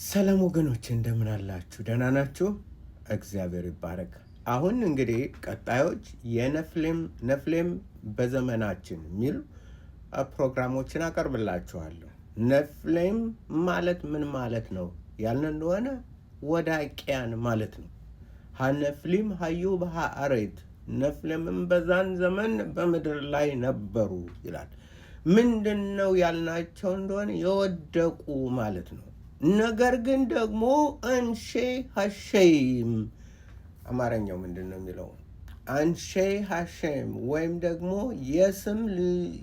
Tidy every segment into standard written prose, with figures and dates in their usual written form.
ሰላም ወገኖች እንደምን አላችሁ? ደህና ናችሁ? እግዚአብሔር ይባረክ። አሁን እንግዲህ ቀጣዮች ነፍሌም በዘመናችን የሚሉ ፕሮግራሞችን አቀርብላችኋለሁ። ነፍሌም ማለት ምን ማለት ነው ያልን እንደሆነ ወዳቂያን ማለት ነው። ሀነፍሊም ሀዩ በሀአሬት ነፍሌምም በዛን ዘመን በምድር ላይ ነበሩ ይላል። ምንድን ነው ያልናቸው እንደሆነ የወደቁ ማለት ነው። ነገር ግን ደግሞ አንሼ ሀሸይም አማርኛው ምንድን ነው የሚለው? አንሼ ሀሸም ወይም ደግሞ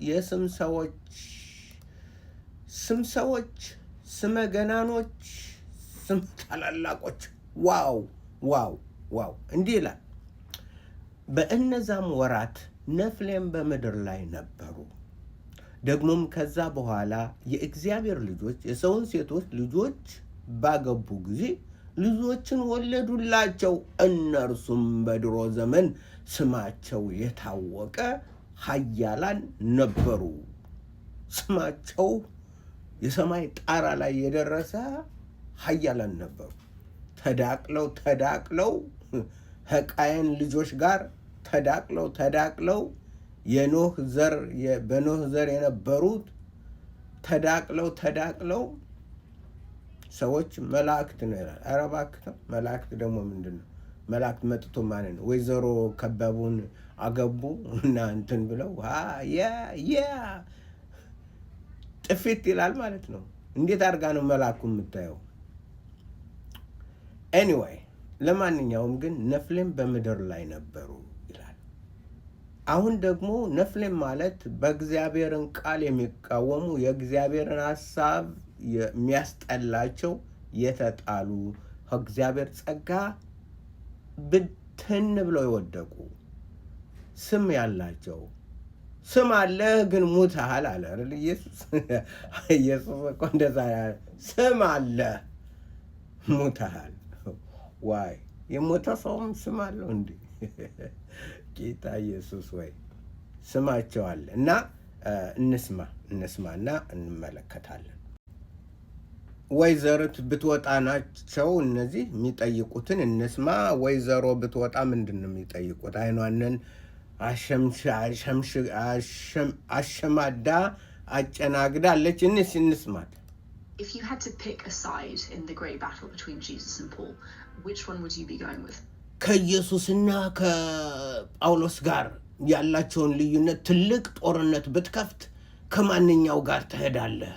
የስም ሰዎች፣ ስመ ገናኖች፣ ስም ታላላቆች። ዋው እንዲህ ይላል። በእነዛም ወራት ነፍሌም በምድር ላይ ነበሩ። ደግሞም ከዛ በኋላ የእግዚአብሔር ልጆች የሰውን ሴቶች ልጆች ባገቡ ጊዜ ልጆችን ወለዱላቸው። እነርሱም በድሮ ዘመን ስማቸው የታወቀ ኃያላን ነበሩ። ስማቸው የሰማይ ጣራ ላይ የደረሰ ኃያላን ነበሩ። ተዳቅለው ከቃየን ልጆች ጋር ተዳቅለው በኖህ ዘር የነበሩት ተዳቅለው ሰዎች መላእክት ነው ይላል። ኧረ እባክህ መላእክት ደግሞ ምንድን ነው? መላእክት መጥቶ ማለት ነው ወይዘሮ ከበቡን አገቡ እና እንትን ብለው ጥፊት ይላል ማለት ነው። እንዴት አድርጋ ነው መላኩ የምታየው? ኤኒዌይ ለማንኛውም ግን ነፍሌም በምድር ላይ ነበሩ ይላል። አሁን ደግሞ ነፍሌም ማለት በእግዚአብሔርን ቃል የሚቃወሙ የእግዚአብሔርን ሐሳብ የሚያስጠላቸው የተጣሉ ከእግዚአብሔር ጸጋ ብትን ብለው የወደቁ ስም ያላቸው ስም አለህ ግን ሙተሃል አለ አይደል ኢየሱስ። ኢየሱስ እኮ እንደዛ ያለ ስም አለህ ሙተሃል። ዋይ የሞተ ሰውም ስም አለው እንዴ? ጌታ ኢየሱስ ወይ ስማቸው አለ እና እንስማና እንመለከታለን። ወይዘሮት ብትወጣ ናቸው እነዚህ የሚጠይቁትን እንስማ። ወይዘሮ ብትወጣ ምንድን ነው የሚጠይቁት? አይኗንን አሸማዳ አጨናግዳለች። እንስማት። If you had to pick a side in the great battle between Jesus and Paul, which one would you be going with? ከኢየሱስና ከጳውሎስ ጋር ያላቸውን ልዩነት ትልቅ ጦርነት ብትከፍት ከማንኛው ጋር ትሄዳለህ?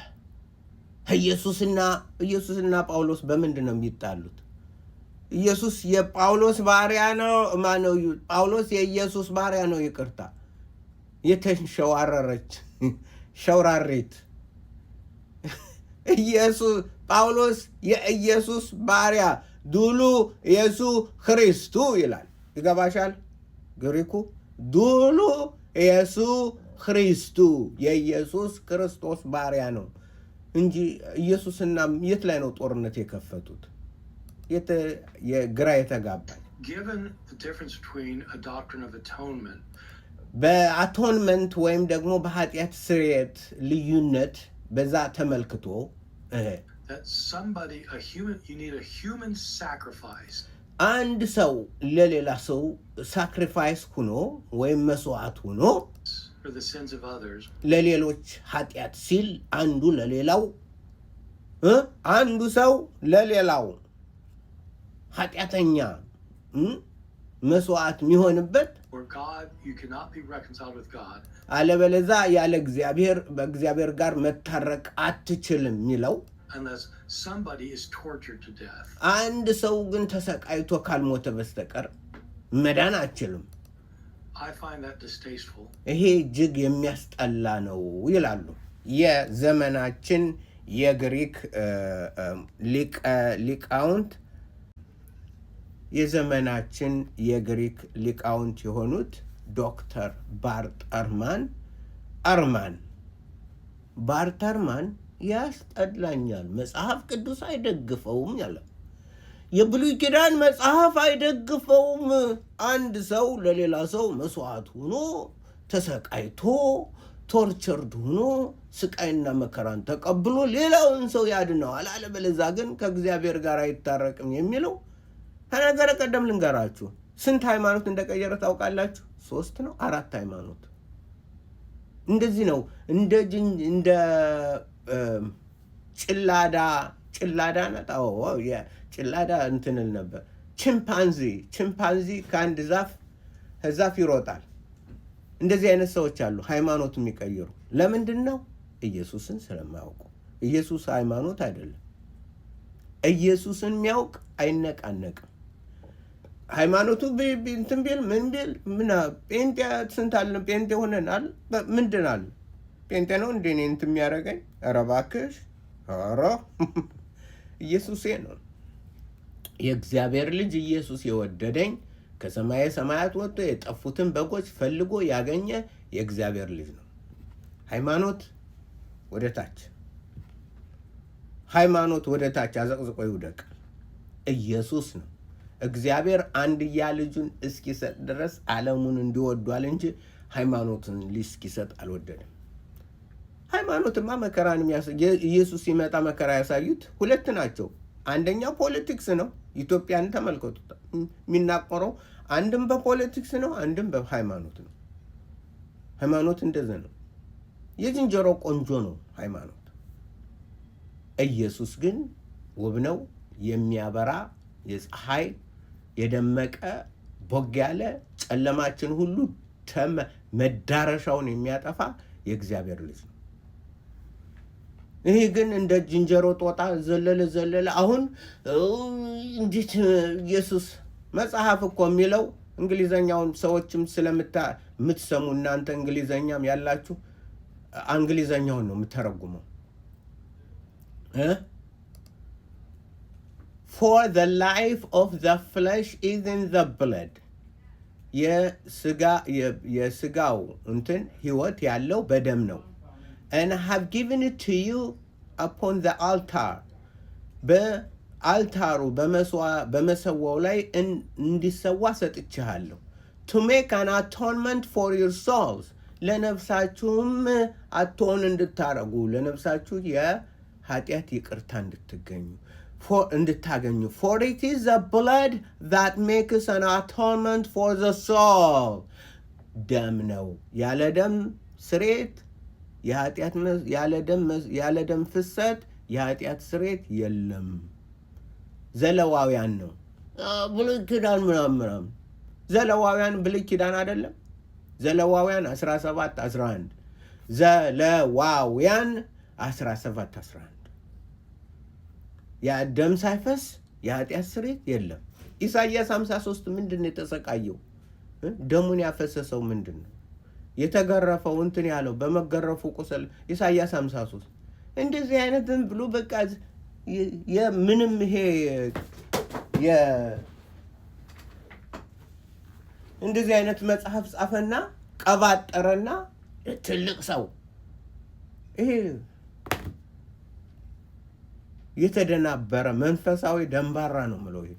ኢየሱስና ጳውሎስ በምንድን ነው የሚጣሉት? ኢየሱስ የጳውሎስ ባሪያ ነው። ማነው? ጳውሎስ የኢየሱስ ባሪያ ነው። ይቅርታ፣ የተንሸዋረረች ሸውራሪት ጳውሎስ የኢየሱስ ባሪያ ዱሉ ኢየሱ ክርስቱ ይላል። ይገባሻል? ግሪኩ ዱሉ ኢየሱ ክርስቱ የኢየሱስ ክርስቶስ ባሪያ ነው እንጂ ኢየሱስና የት ላይ ነው ጦርነት የከፈቱት? ግራ የተጋባ በአቶንመንት ወይም ደግሞ በኃጢአት ስርየት ልዩነት በዛ ተመልክቶ አንድ ሰው ለሌላ ሰው ሳክሪፋይስ ሆኖ ወይም መስዋዕት ሆኖ ለሌሎች ኃጢአት ሲል አንዱ ሰው ለሌላው ኃጢአተኛ መስዋዕት የሚሆንበት አለበለዛ ያለ እግዚአብሔር በእግዚአብሔር ጋር መታረቅ አትችልም የሚለው አንድ ሰው ግን ተሰቃይቶ ካልሞተ በስተቀር መዳን አትችልም። ይሄ እጅግ የሚያስጠላ ነው ይላሉ የዘመናችን የግሪክ ሊቃውንት የሆኑት ዶክተር ባርተርማን ያስጠላኛል፣ መጽሐፍ ቅዱስ አይደግፈውም ያለ የብሉይ ኪዳን መጽሐፍ አይደግፈውም። አንድ ሰው ለሌላ ሰው መስዋዕት ሆኖ ተሰቃይቶ ቶርቸርድ ሆኖ ስቃይና መከራን ተቀብሎ ሌላውን ሰው ያድነዋል። አለበለዚያ ግን ከእግዚአብሔር ጋር አይታረቅም የሚለው ከነገረ ቀደም ልንገራችሁ። ስንት ሃይማኖት እንደቀየረ ታውቃላችሁ? 3 ነው 4 ሃይማኖት። እንደዚህ ነው። እንደ ጭላዳ ነጣው ጭላዳ እንትንል ነበር። ቺምፓንዚ ከአንድ ዛፍ ይሮጣል። እንደዚህ አይነት ሰዎች አሉ ሃይማኖት የሚቀይሩ። ለምንድን ነው? ኢየሱስን ስለማያውቁ። ኢየሱስ ሃይማኖት አይደለም። ኢየሱስን የሚያውቅ አይነቃነቅም። ሃይማኖቱ እንትን ቢል ምን ቢል ጴንጤ ስንት አለ? ጴንጤ ሆነናል። ምንድን አለ? ጴንጤ ነው እንደ እኔ እንትን የሚያደርገኝ? ኧረ እባክሽ! ኧረ ኢየሱሴ ነው የእግዚአብሔር ልጅ ኢየሱስ የወደደኝ ከሰማየ ሰማያት ወጥቶ የጠፉትን በጎች ፈልጎ ያገኘ የእግዚአብሔር ልጅ ነው። ሃይማኖት ወደ ታች አዘቅዝቆ ይውደቅ። ኢየሱስ ነው። እግዚአብሔር አንድያ ልጁን እስኪሰጥ ድረስ ዓለሙን እንዲወዷል እንጂ ሃይማኖትን እስኪሰጥ አልወደድም። ሃይማኖትማ መከራን ኢየሱስ ሲመጣ መከራ ያሳዩት 2 ናቸው። አንደኛው ፖለቲክስ ነው። ኢትዮጵያን ተመልከቱ። የሚናቆረው አንድም በፖለቲክስ ነው፣ አንድም በሃይማኖት ነው። ሃይማኖት እንደዚህ ነው። የዝንጀሮ ቆንጆ ነው ሃይማኖት። ኢየሱስ ግን ውብ ነው፣ የሚያበራ የፀሐይ የደመቀ ቦግ ያለ ጨለማችን ሁሉ መዳረሻውን የሚያጠፋ የእግዚአብሔር ልጅ ነው። ይሄ ግን እንደ ዝንጀሮ ጦጣ ዘለለ። አሁን እንዴት ኢየሱስ መጽሐፍ እኮ የሚለው እንግሊዘኛውን ሰዎችም ስለምትሰሙ እናንተ እንግሊዘኛም ያላችሁ እንግሊዘኛውን ነው የምተረጉመው። For the life of the flesh is in the blood. የስጋው እንትን ህይወት ያለው በደም ነው። And I have given it to you upon the altar. በአልታሩ በመሰዋው ላይ እንዲሰዋ ሰጥቼሃለሁ። To make an atonement for your souls. ለነፍሳችሁም አቶን እንድታረጉ ለነፍሳችሁ የኃጢአት ይቅርታ እንድታገኙ For it is the blood that makes an atonement for the soul. ደም ነው። ያለ ደም ስሬት ያለ ደም ፍሰት የኃጢአት ስሬት የለም። ዘለዋውያን ነው። ብሉይ ኪዳን ምናምን ዘለዋውያን ብሉይ ኪዳን አይደለም። ዘለዋውያን 17:11 ዘለዋውያን 17:11 ደም ሳይፈስ የኃጢአት ስሬት የለም። ኢሳይያስ 53 ምንድን ነው የተሰቃየው? ደሙን ያፈሰሰው ምንድን ነው? የተገረፈው እንትን ያለው በመገረፉ ቁስል ኢሳይያስ 53 እንደዚህ አይነትን ብሎ በቃ ምንም ይሄ እንደዚህ አይነት መጽሐፍ ጻፈና ቀባጠረና ትልቅ ሰው ይሄ የተደናበረ መንፈሳዊ ደንባራ ነው ምለው። ይሄ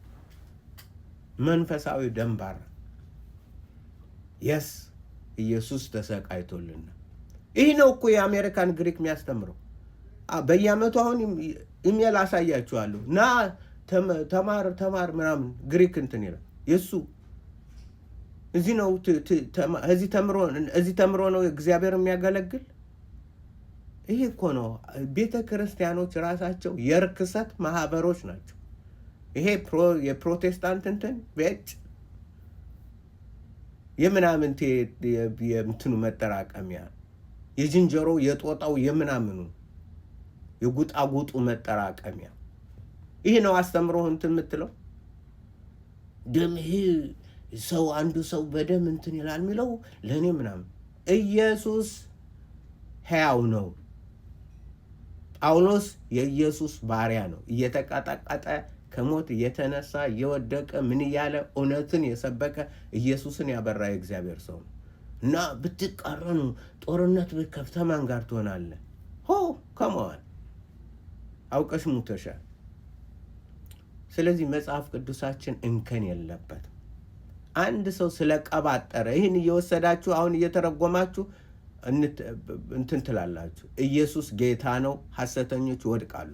መንፈሳዊ ደንባራ የስ ኢየሱስ ተሰቃይቶልና ይህ ነው እኮ የአሜሪካን ግሪክ የሚያስተምረው። በየዓመቱ አሁን ኢሜል አሳያችኋለሁ እና ተማር ምናምን ግሪክ እንትን ይላል። የሱ እዚህ ነው እዚህ ተምሮ ነው እግዚአብሔር የሚያገለግል። ይሄ እኮ ነው ቤተ ክርስቲያኖች ራሳቸው የርክሰት ማህበሮች ናቸው። ይሄ የፕሮቴስታንት እንትን ቤጭ የምናምንቴ የምትኑ መጠራቀሚያ የዝንጀሮ የጦጣው የምናምኑ የጉጣጉጡ መጠራቀሚያ ይሄ ነው አስተምሮ እንትን የምትለው። ደም ይሄ ሰው አንዱ ሰው በደም እንትን ይላል የሚለው ለእኔ ምናምን። ኢየሱስ ሕያው ነው። ጳውሎስ የኢየሱስ ባሪያ ነው። እየተቀጠቀጠ ከሞት እየተነሳ እየወደቀ ምን እያለ እውነትን የሰበከ ኢየሱስን ያበራ የእግዚአብሔር ሰው ነው። እና ብትቃረኑ ጦርነት ከፍተማን ጋር ትሆናለህ። ከመዋል አውቀሽ ሙተሻል። ስለዚህ መጽሐፍ ቅዱሳችን እንከን የለበትም። አንድ ሰው ስለቀባጠረ ይህን እየወሰዳችሁ አሁን እየተረጎማችሁ እንትን ትላላችሁ። ኢየሱስ ጌታ ነው፣ ሐሰተኞች ይወድቃሉ።